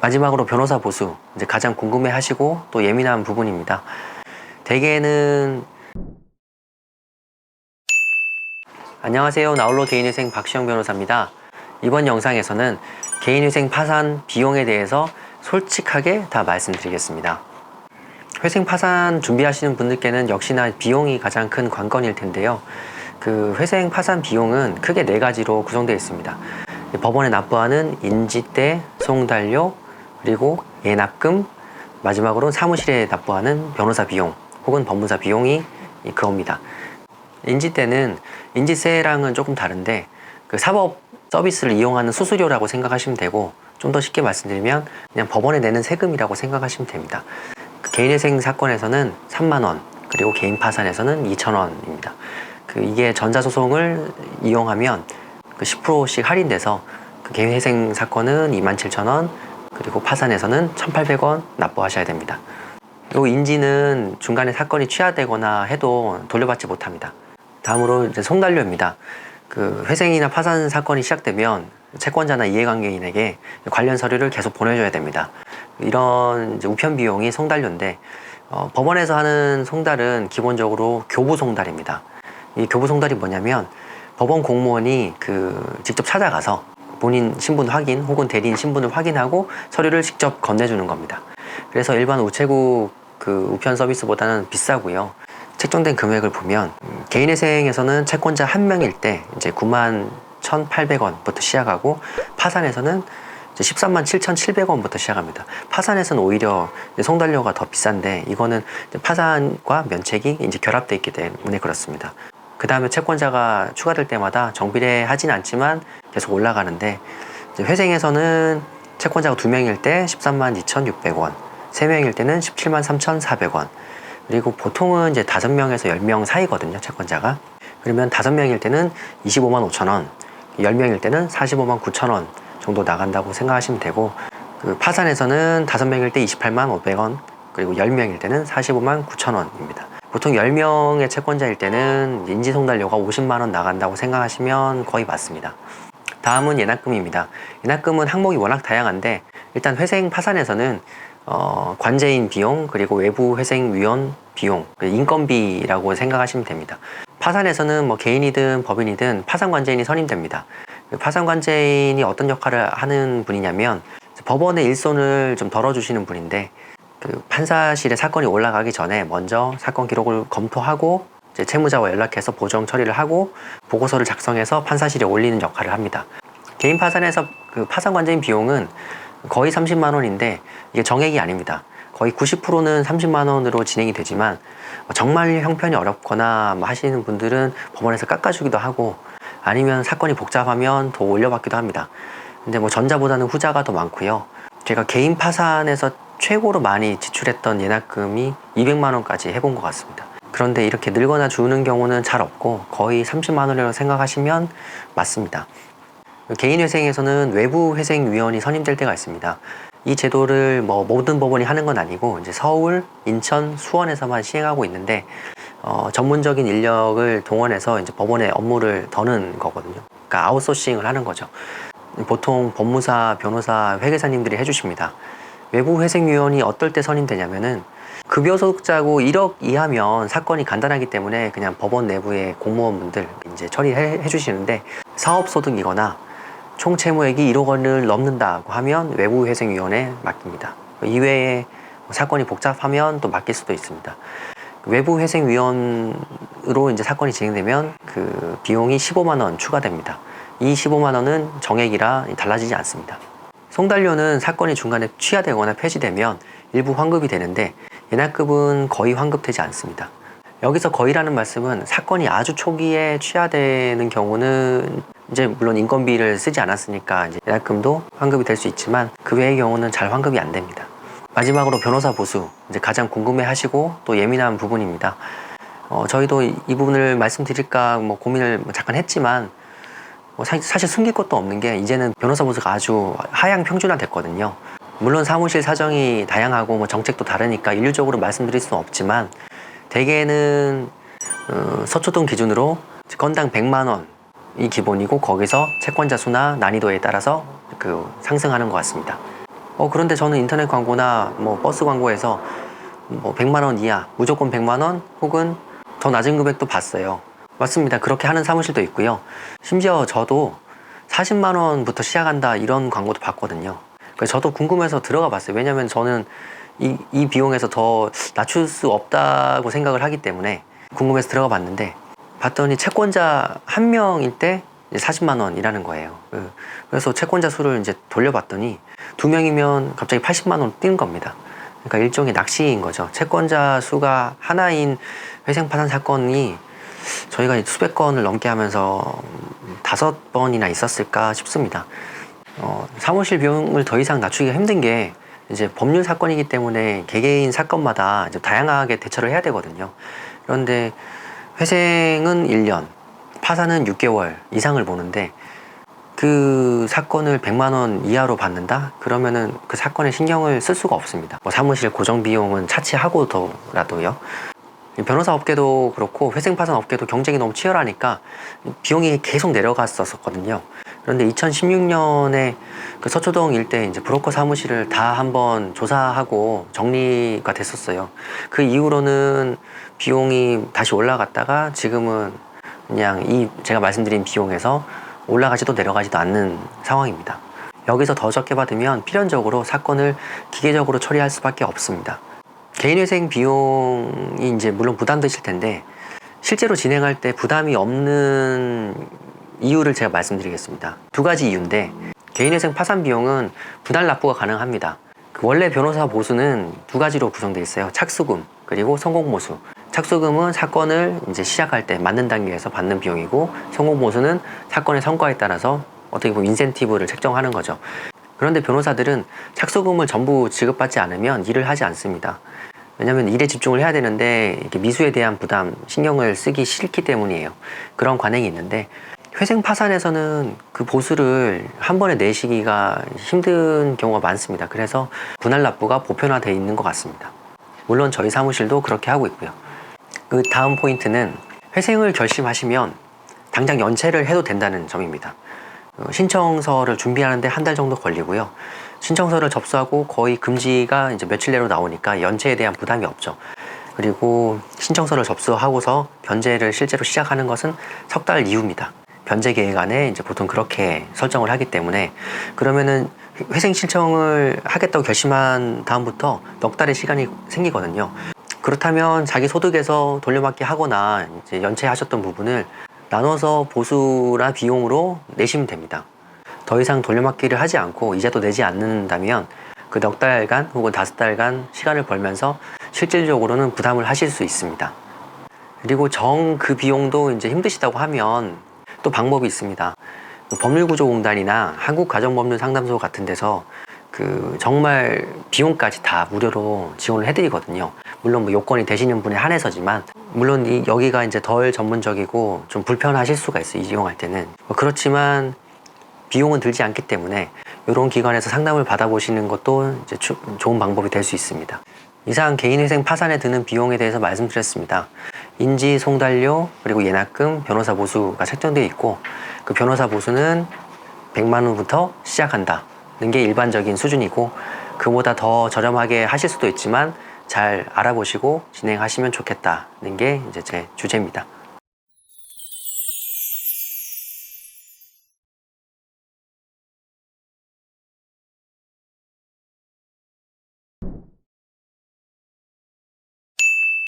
마지막으로 변호사 보수, 이제 가장 궁금해하시고 또 예민한 부분입니다. 대개는 안녕하세요. 나홀로 개인회생 박시영 변호사입니다. 이번 영상에서는 개인회생 파산 비용에 대해서 솔직하게 다 말씀드리겠습니다. 회생 파산 준비하시는 분들께는 역시나 비용이 가장 큰 관건일 텐데요. 그 회생 파산 비용은 크게 4가지로 구성되어 있습니다. 법원에 납부하는 인지대, 송달료, 그리고 예납금, 마지막으로 사무실에 납부하는 변호사 비용 혹은 법무사 비용이 그겁니다. 인지대는 인지세랑은 조금 다른데 그 사법 서비스를 이용하는 수수료라고 생각하시면 되고, 좀 더 쉽게 말씀드리면 그냥 법원에 내는 세금이라고 생각하시면 됩니다. 개인회생 사건에서는 3만원, 그리고 개인 파산에서는 2,000원입니다. 이게 전자소송을 이용하면 10%씩 할인돼서 개인회생 사건은 27,000원, 그리고 파산에서는 1,800원 납부하셔야 됩니다. 그리고 인지는 중간에 사건이 취하되거나 해도 돌려받지 못합니다. 다음으로 이제 송달료입니다. 회생이나 파산 사건이 시작되면 채권자나 이해관계인에게 관련 서류를 계속 보내줘야 됩니다. 이런 이제 우편 비용이 송달료인데, 법원에서 하는 송달은 기본적으로 교부 송달입니다. 이 교부 송달이 뭐냐면 법원 공무원이 직접 찾아가서 본인 신분 확인 혹은 대리인 신분을 확인하고 서류를 직접 건네주는 겁니다. 그래서 일반 우체국 우편 서비스보다는 비싸고요. 책정된 금액을 보면 개인회생에서는 채권자 1명일 때 이제 91,800원부터 시작하고, 파산에서는 이제 137,700원부터 시작합니다. 파산에서는 오히려 송달료가 더 비싼데, 이거는 파산과 면책이 이제 결합되어 있기 때문에 그렇습니다. 그 다음에 채권자가 추가될 때마다 정비례하진 않지만 계속 올라가는데, 이제 회생에서는 채권자가 2명일 때 132,600원, 3명일 때는 173,400원, 그리고 보통은 이제 5명에서 10명 사이거든요, 채권자가. 그러면 5명일 때는 255,500원, 10명일 때는 459,000원 정도 나간다고 생각하시면 되고, 파산에서는 5명일 때 285,500원, 그리고 10명일 때는 459,000원입니다. 보통 10명의 채권자일 때는 인지송달료가 50만원 나간다고 생각하시면 거의 맞습니다. 다음은 예납금입니다. 예납금은 항목이 워낙 다양한데, 일단 회생 파산에서는 관제인 비용, 그리고 외부 회생위원 비용, 인건비라고 생각하시면 됩니다. 파산에서는 뭐 개인이든 법인이든 파산관제인이 선임됩니다. 파산관제인이 어떤 역할을 하는 분이냐면, 법원의 일손을 좀 덜어주시는 분인데, 판사실에 사건이 올라가기 전에 먼저 사건 기록을 검토하고 이제 채무자와 연락해서 보정 처리를 하고 보고서를 작성해서 판사실에 올리는 역할을 합니다. 개인 파산에서 파산관제인 비용은 거의 30만 원인데, 이게 정액이 아닙니다. 거의 90%는 30만 원으로 진행이 되지만, 정말 형편이 어렵거나 하시는 분들은 법원에서 깎아주기도 하고, 아니면 사건이 복잡하면 더 올려받기도 합니다. 근데 전자보다는 후자가 더 많고요. 제가 개인 파산에서 최고로 많이 지출했던 예납금이 200만 원까지 해본 것 같습니다. 그런데 이렇게 늘거나 주는 경우는 잘 없고 거의 30만 원이라고 생각하시면 맞습니다. 개인회생에서는 외부회생위원이 선임될 때가 있습니다. 이 제도를 모든 법원이 하는 건 아니고 이제 서울, 인천, 수원에서만 시행하고 있는데, 전문적인 인력을 동원해서 이제 법원의 업무를 더는 거거든요. 그러니까 아웃소싱을 하는 거죠. 보통 법무사, 변호사, 회계사님들이 해주십니다. 외부회생위원이 어떨 때 선임되냐면은, 급여소득자고 1억 이하면 사건이 간단하기 때문에 그냥 법원 내부의 공무원분들 이제 처리해 주시는데, 사업소득이거나 총 채무액이 1억 원을 넘는다고 하면 외부회생위원회에 맡깁니다. 이외에 사건이 복잡하면 또 맡길 수도 있습니다. 외부회생위원으로 이제 사건이 진행되면 비용이 15만 원 추가됩니다. 이 15만 원은 정액이라 달라지지 않습니다. 송달료는 사건이 중간에 취하되거나 폐지되면 일부 환급이 되는데, 예납금은 거의 환급되지 않습니다. 여기서 거의라는 말씀은 사건이 아주 초기에 취하되는 경우는 이제 물론 인건비를 쓰지 않았으니까 이제 예납금도 환급이 될 수 있지만, 그 외의 경우는 잘 환급이 안 됩니다. 마지막으로 변호사 보수, 이제 가장 궁금해하시고 또 예민한 부분입니다. 저희도 이 부분을 말씀드릴까 고민을 잠깐 했지만, 사실 숨길 것도 없는 게 이제는 변호사 보수가 아주 하향 평준화 됐거든요. 물론 사무실 사정이 다양하고 정책도 다르니까 일률적으로 말씀드릴 수는 없지만, 대개는 서초동 기준으로 건당 100만 원이 기본이고, 거기서 채권자 수나 난이도에 따라서 상승하는 것 같습니다. 그런데 저는 인터넷 광고나 뭐 버스 광고에서 뭐 100만 원 이하, 무조건 100만 원 혹은 더 낮은 금액도 봤어요. 맞습니다. 그렇게 하는 사무실도 있고요. 심지어 저도 40만 원부터 시작한다 이런 광고도 봤거든요. 그래서 저도 궁금해서 들어가 봤어요. 왜냐면 저는 이 비용에서 더 낮출 수 없다고 생각을 하기 때문에 궁금해서 들어가 봤는데, 봤더니 채권자 한 명일 때 40만 원이라는 거예요. 그래서 채권자 수를 이제 돌려봤더니 두 명이면 갑자기 80만 원 뛴 겁니다. 그러니까 일종의 낚시인 거죠. 채권자 수가 하나인 회생파산 사건이 저희가 수백 건을 넘게 하면서 5번이나 있었을까 싶습니다. 사무실 비용을 더 이상 낮추기가 힘든 게 이제 법률 사건이기 때문에 개개인 사건마다 이제 다양하게 대처를 해야 되거든요. 그런데 회생은 1년, 파산은 6개월 이상을 보는데 그 사건을 100만 원 이하로 받는다? 그러면은 그 사건에 신경을 쓸 수가 없습니다. 뭐 사무실 고정 비용은 차치하고더라도요. 변호사 업계도 그렇고 회생파산 업계도 경쟁이 너무 치열하니까 비용이 계속 내려갔었거든요. 그런데 2016년에 그 서초동 일대 이제 브로커 사무실을 다 한번 조사하고 정리가 됐었어요. 그 이후로는 비용이 다시 올라갔다가 지금은 그냥 제가 말씀드린 비용에서 올라가지도 내려가지도 않는 상황입니다. 여기서 더 적게 받으면 필연적으로 사건을 기계적으로 처리할 수밖에 없습니다. 개인회생 비용이 이제 물론 부담되실 텐데 실제로 진행할 때 부담이 없는 이유를 제가 말씀드리겠습니다. 두 가지 이유인데, 개인회생 파산 비용은 분할 납부가 가능합니다. 원래 변호사 보수는 두 가지로 구성되어 있어요. 착수금 그리고 성공모수. 착수금은 사건을 이제 시작할 때 맞는 단계에서 받는 비용이고, 성공모수는 사건의 성과에 따라서 어떻게 보면 인센티브를 책정하는 거죠. 그런데 변호사들은 착수금을 전부 지급받지 않으면 일을 하지 않습니다. 왜냐하면 일에 집중을 해야 되는데 이렇게 미수에 대한 부담, 신경을 쓰기 싫기 때문이에요. 그런 관행이 있는데, 회생 파산에서는 그 보수를 한 번에 내시기가 힘든 경우가 많습니다. 그래서 분할 납부가 보편화되어 있는 것 같습니다. 물론 저희 사무실도 그렇게 하고 있고요. 그 다음 포인트는 회생을 결심하시면 당장 연체를 해도 된다는 점입니다. 신청서를 준비하는데 한 달 정도 걸리고요. 신청서를 접수하고 거의 금지가 이제 며칠 내로 나오니까 연체에 대한 부담이 없죠. 그리고 신청서를 접수하고서 변제를 실제로 시작하는 것은 석 달 이후입니다. 변제 계획 안에 이제 보통 그렇게 설정을 하기 때문에, 그러면은 회생 신청을 하겠다고 결심한 다음부터 넉 달의 시간이 생기거든요. 그렇다면 자기 소득에서 돌려막기 하거나 이제 연체하셨던 부분을 나눠서 보수나 비용으로 내시면 됩니다. 더 이상 돌려막기를 하지 않고 이자도 내지 않는다면 그 넉 달간 혹은 5달간 시간을 벌면서 실질적으로는 부담을 하실 수 있습니다. 그리고 그 비용도 이제 힘드시다고 하면 또 방법이 있습니다. 법률구조공단이나 한국가정법률상담소 같은 데서 정말 비용까지 다 무료로 지원을 해드리거든요. 물론 뭐 요건이 되시는 분에 한해서지만, 물론 여기가 이제 덜 전문적이고 좀 불편하실 수가 있어요, 이용할 때는. 그렇지만 비용은 들지 않기 때문에 이런 기관에서 상담을 받아보시는 것도 이제 좋은 방법이 될 수 있습니다. 이상 개인회생 파산에 드는 비용에 대해서 말씀드렸습니다. 인지, 송달료, 그리고 예납금, 변호사 보수가 책정되어 있고, 그 변호사 보수는 100만 원부터 시작한다는 게 일반적인 수준이고, 그보다 더 저렴하게 하실 수도 있지만 잘 알아보시고 진행하시면 좋겠다는 게 이제 제 주제입니다.